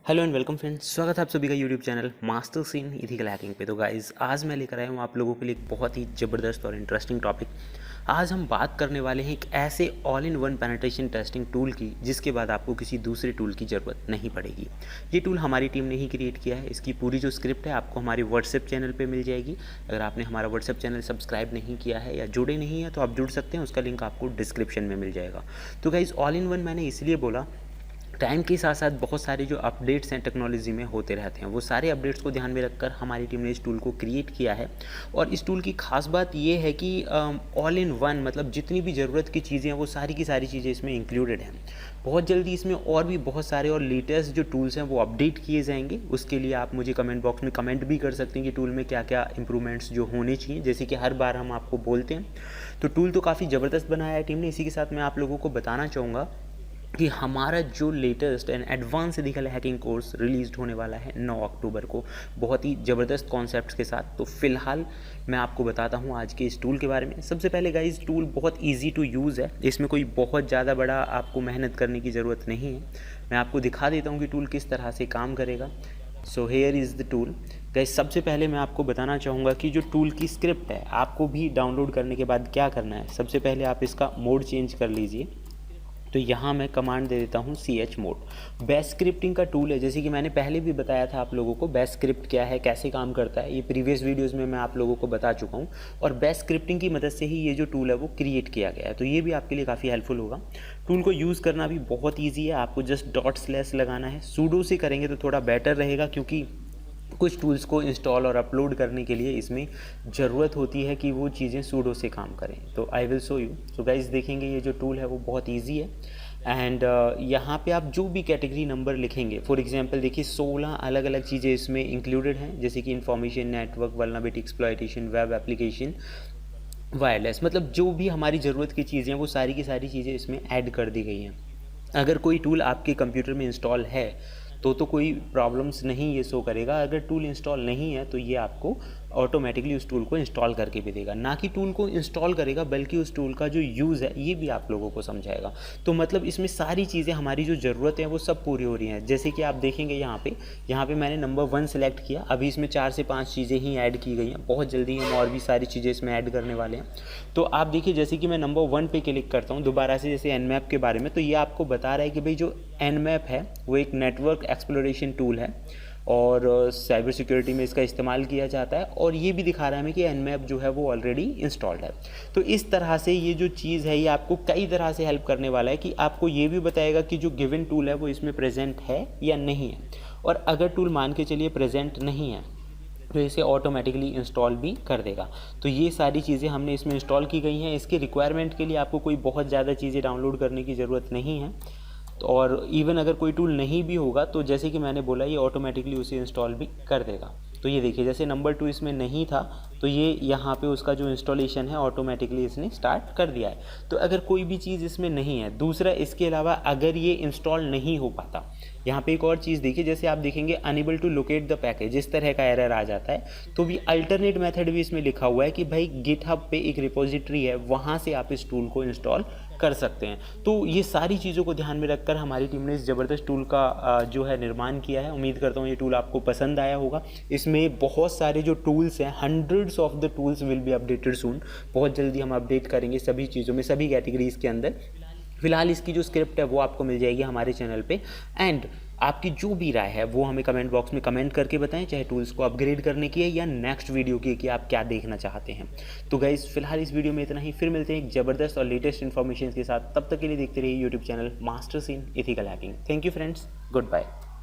Hello and welcome friends, स्वागत है आप सभी का YouTube channel master scene ethical hacking पे। तो गाइस, आज मैं लेकर आया हूँ आप लोगों के लिए एक बहुत ही ज़बरदस्त और इंटरेस्टिंग टॉपिक। आज हम बात करने वाले हैं एक ऐसे all in one penetration testing tool की जिसके बाद आपको किसी दूसरे टूल की ज़रूरत नहीं पड़ेगी। ये टूल हमारी टीम ने ही क्रिएट किया है। इसकी पूरी जो स्क्रिप्ट है आपको हमारे व्हाट्सएप चैनल पर मिल जाएगी। अगर आपने हमारा व्हाट्सएप चैनल सब्सक्राइब नहीं किया है या जुड़े नहीं है तो आप जुड़ सकते हैं, उसका लिंक आपको डिस्क्रिप्शन में मिल जाएगा। तो गाइस, ऑल इन वन मैंने इसलिए बोला, टाइम के साथ साथ बहुत सारे जो अपडेट्स हैं टेक्नोलॉजी में होते रहते हैं। वो सारे अपडेट्स को ध्यान में रखकर हमारी टीम ने इस टूल को क्रिएट किया है। और इस टूल की खास बात ये है कि ऑल इन वन, मतलब जितनी भी ज़रूरत की चीज़ें हैं वो सारी की सारी चीज़ें इसमें इंक्लूडेड हैं। बहुत जल्दी इसमें और भी बहुत सारे और लेटेस्ट जो टूल्स हैं वो अपडेट किए जाएंगे। उसके लिए आप मुझे कमेंट बॉक्स में कमेंट भी कर सकते हैं कि टूल में क्या क्या इंप्रूवमेंट्स जो होने चाहिए, जैसे कि हर बार हम आपको बोलते हैं। तो टूल तो काफ़ी ज़बरदस्त बनाया है टीम ने। इसी के साथ मैं आप लोगों को बताना चाहूँगा कि हमारा जो latest and advance ethical hacking course release होने वाला है 9 अक्टूबर को, बहुत ही ज़बरदस्त कॉन्सेप्ट्स के साथ। तो फिलहाल मैं आपको बताता हूँ आज के इस टूल के बारे में। सबसे पहले गाइस, टूल बहुत इजी टू यूज़ है। इसमें कोई बहुत ज़्यादा बड़ा आपको मेहनत करने की ज़रूरत नहीं है। मैं आपको दिखा देता हूँ कि टूल किस तरह से काम करेगा। So here is the tool. Guys, सबसे पहले मैं आपको बताना चाहूँगा कि जो टूल की स्क्रिप्ट है आपको भी डाउनलोड करने के बाद क्या करना है। सबसे पहले आप इसका मोड चेंज कर लीजिए। तो यहाँ मैं कमांड दे देता हूँ CH मोड। बैश स्क्रिप्टिंग का टूल है। जैसे कि मैंने पहले भी बताया था आप लोगों को बैश स्क्रिप्ट क्या है, कैसे काम करता है। ये प्रीवियस वीडियोज़ में मैं आप लोगों को बता चुका हूँ। और बैश स्क्रिप्टिंग की मदद से ही ये जो टूल है वो क्रिएट किया गया है। तो ये भी आपके लिए काफ़ी हेल्पफुल होगा। टूल को यूज़ करना भी बहुत ईजी है। आपको जस्ट डॉट/ लगाना है। सूडो से करेंगे तो थोड़ा बेटर रहेगा, क्योंकि कुछ टूल्स को इंस्टॉल और अपलोड करने के लिए इसमें ज़रूरत होती है कि वो चीज़ें सूडो से काम करें। तो I will show you. So guys, देखेंगे ये जो टूल है वो बहुत इजी है। एंड यहाँ पे आप जो भी कैटेगरी नंबर लिखेंगे, फॉर एग्जांपल देखिए 16 अलग अलग चीज़ें इसमें इंक्लूडेड हैं, जैसे कि information, network, vulnerability exploitation, web application, wireless. मतलब जो भी हमारी ज़रूरत की चीज़ें हैं वो सारी की सारी चीज़ें इसमें ऐड कर दी गई हैं। अगर कोई टूल आपके कंप्यूटर में इंस्टॉल है तो कोई प्रॉब्लम्स नहीं ये शो करेगा। अगर टूल इंस्टॉल नहीं है तो ये आपको ऑटोमेटिकली उस टूल को इंस्टॉल करके भी देगा। ना कि टूल को इंस्टॉल करेगा, बल्कि उस टूल का जो यूज़ है ये भी आप लोगों को समझाएगा। तो मतलब इसमें सारी चीज़ें, हमारी जो ज़रूरत है वो सब पूरी हो रही हैं। जैसे कि आप देखेंगे यहाँ पे मैंने नंबर 1 सेलेक्ट किया। अभी इसमें 4 से 5 चीज़ें ही ऐड की गई हैं। बहुत जल्दी हम और भी सारी चीज़ें इसमें ऐड करने वाले हैं। तो आप देखिए, जैसे कि मैं नंबर 1 पे क्लिक करता हूँ दोबारा से, जैसे Nmap के बारे में, तो ये आपको बता रहा है कि भाई जो Nmap है वो एक नेटवर्क एक्सप्लोरेशन टूल है और साइबर सिक्योरिटी में इसका इस्तेमाल किया जाता है। और ये भी दिखा रहा है हमें कि Nmap जो है वो ऑलरेडी इंस्टॉल्ड है। तो इस तरह से ये जो चीज़ है ये आपको कई तरह से हेल्प करने वाला है कि आपको ये भी बताएगा कि जो गिवन टूल है वो इसमें प्रेजेंट है या नहीं है। और अगर टूल मान के चलिए प्रेजेंट नहीं है तो इसे ऑटोमेटिकली इंस्टॉल भी कर देगा। तो ये सारी चीज़ें हमने इसमें इंस्टॉल की गई हैं। इसके रिक्वायरमेंट के लिए आपको कोई बहुत ज़्यादा चीज़ें डाउनलोड करने की ज़रूरत नहीं है। तो और इवन अगर कोई टूल नहीं भी होगा तो जैसे कि मैंने बोला, ये ऑटोमेटिकली उसे इंस्टॉल भी कर देगा। तो ये देखिए, जैसे नंबर 2 इसमें नहीं था तो ये यहाँ पे उसका जो इंस्टॉलेशन है ऑटोमेटिकली इसने स्टार्ट कर दिया है। तो अगर कोई भी चीज़ इसमें नहीं है, दूसरा इसके अलावा अगर ये इंस्टॉल नहीं हो पाता, यहाँ पे एक और चीज़ देखिए, जैसे आप देखेंगे unable to locate the package, इस तरह का एरर आ जाता है। तो भी अल्टरनेट मेथड भी इसमें लिखा हुआ है कि भाई गिटहब पे एक रिपोजिटरी है, वहाँ से आप इस टूल को इंस्टॉल कर सकते हैं। तो ये सारी चीज़ों को ध्यान में रखकर हमारी टीम ने इस ज़बरदस्त टूल का जो है निर्माण किया है। उम्मीद करता हूँ ये टूल आपको पसंद आया होगा। इसमें बहुत सारे जो टूल्स हैं, hundreds of the tools will be updated soon. बहुत जल्दी हम अपडेट करेंगे सभी चीज़ों में, सभी कैटेगरीज़ के अंदर। फिलहाल इसकी जो स्क्रिप्ट है वो आपको मिल जाएगी हमारे चैनल पे। एंड आपकी जो भी राय है वो हमें कमेंट बॉक्स में कमेंट करके बताएं, चाहे टूल्स को अपग्रेड करने की है या नेक्स्ट वीडियो की कि आप क्या देखना चाहते हैं। तो गाइस, फिलहाल इस वीडियो में इतना ही। फिर मिलते हैं एक ज़बरदस्त और लेटेस्ट इन्फॉर्मेशन के साथ। तब तक के लिए देखते रहिए YouTube channel master scene ethical hacking. Thank you friends, good bye.